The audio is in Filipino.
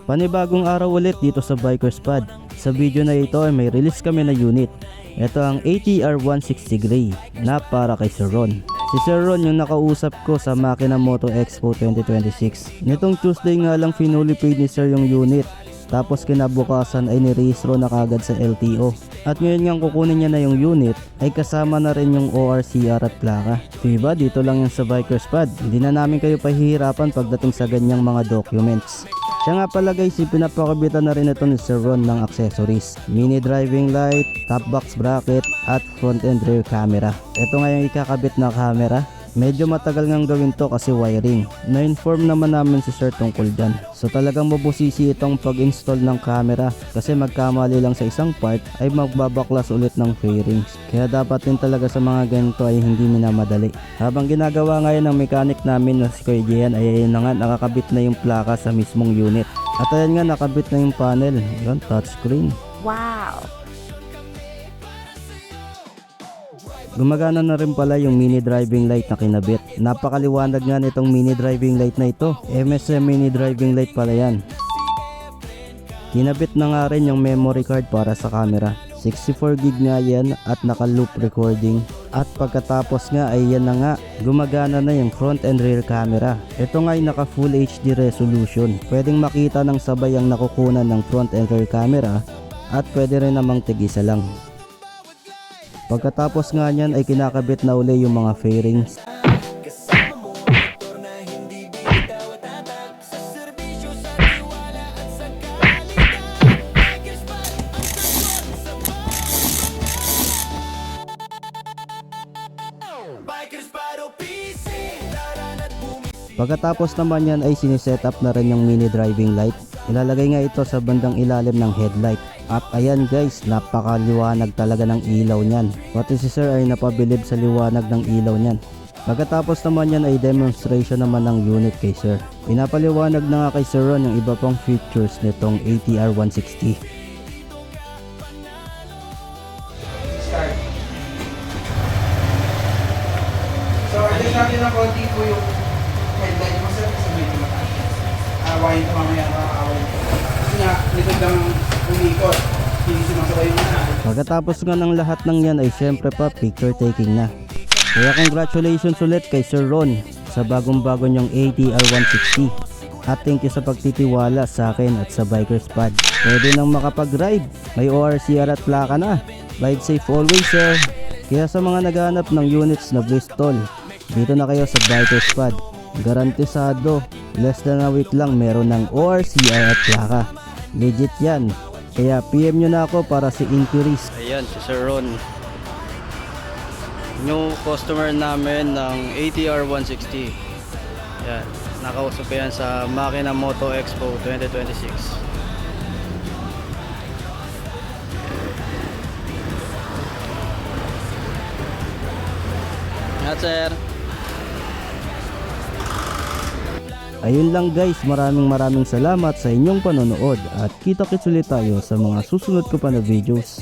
Panibagong araw ulit dito sa Bikers Pod. Sa video na ito ay may release kami na unit. Ito ang ATR 160 Grey na para kay Sir Ron. Si Sir Ron yung nakausap ko sa Makina Moto Expo 2026. Nitong Tuesday nga lang finally paid ni Sir yung unit. Tapos kinabukasan ay nirehistro na kagad sa LTO. At ngayon nga kukunin niya na yung unit ay kasama na rin yung ORCR at plaka. Diba dito lang yan sa Bikers Pod. Hindi na namin kayo pahihirapan pagdating sa ganyang mga documents. Siya nga pala guys, pinapakabitan na rin ito ni Sir Ron ng accessories. Mini driving light, top box bracket at front and rear camera. Ito nga yung ikakabit na camera. Medyo matagal ngang gawin to kasi wiring. Na-inform naman namin si Sir tungkol dyan. So talagang mabusisi itong pag-install ng camera kasi magkamali lang sa isang part ay magbabaklas ulit ng fairings. Kaya dapat din talaga sa mga ganito ay hindi minamadali. Habang ginagawa ngayon ng mechanic namin na si Kuya Gian ay ayun na nga nakakabit na yung plaka sa mismong unit. At ayan nga nakabit na yung panel. Yun, touchscreen. Wow! Gumagana na rin pala yung mini driving light na kinabit. Napakaliwanag nga nitong mini driving light na ito. MSM mini driving light pala yan. Kinabit na nga rin yung memory card para sa camera. 64GB nga yan at naka loop recording. At pagkatapos nga ay yan na nga, gumagana na yung front and rear camera. Ito nga ay naka full HD resolution. Pwedeng makita ng sabay ang nakukunan ng front and rear camera at pwede rin namang tig-isa lang. Pagkatapos nga niyan ay kinakabit na uli yung mga fairings. Pagkatapos naman yan ay siniset up na rin yung mini driving light. Ilalagay nga ito sa bandang ilalim ng headlight. At ayan guys, napakaliwanag talaga ng ilaw niyan. Pati si Sir ay napabilib sa liwanag ng ilaw niyan. Pagkatapos naman yan ay demonstration naman ng unit kay Sir. Pinapaliwanag na nga kay Sir Ron yung iba pang features nitong ATR 160. Start. So, adjust natin ng konti po yung headlight mo sir kasi medyo mataas. Awayin ko mamaya, makakawain ko. Kasi nga, likod lang umikot. Hindi sumasabay yung na. Pagkatapos nga ng lahat ng yan ay syempre pa picture taking na. Kaya congratulations ulit kay Sir Ron sa bagong-bago niyong ATR 160. At thank you sa pagtitiwala sa akin at sa Bikers Pod. Pwede nang makapag-ride, may ORCR at plaka na. Ride safe always sir. Kaya sa mga naghahanap ng units na Bristol, dito na kayo sa Bikers Pod. Garantisado, less than a week lang meron ng ORCR at plaka. Legit yan. Kaya PM nyo na ako para sa inquiries. Ayan si Sir Ron, new customer namin ng ATR 160. Ayan, nakausap yan sa Makina Moto Expo 2026. Ayan sir. Ayun lang guys, maraming salamat sa inyong panonood at kita-kits ulit tayo sa mga susunod ko pa na videos.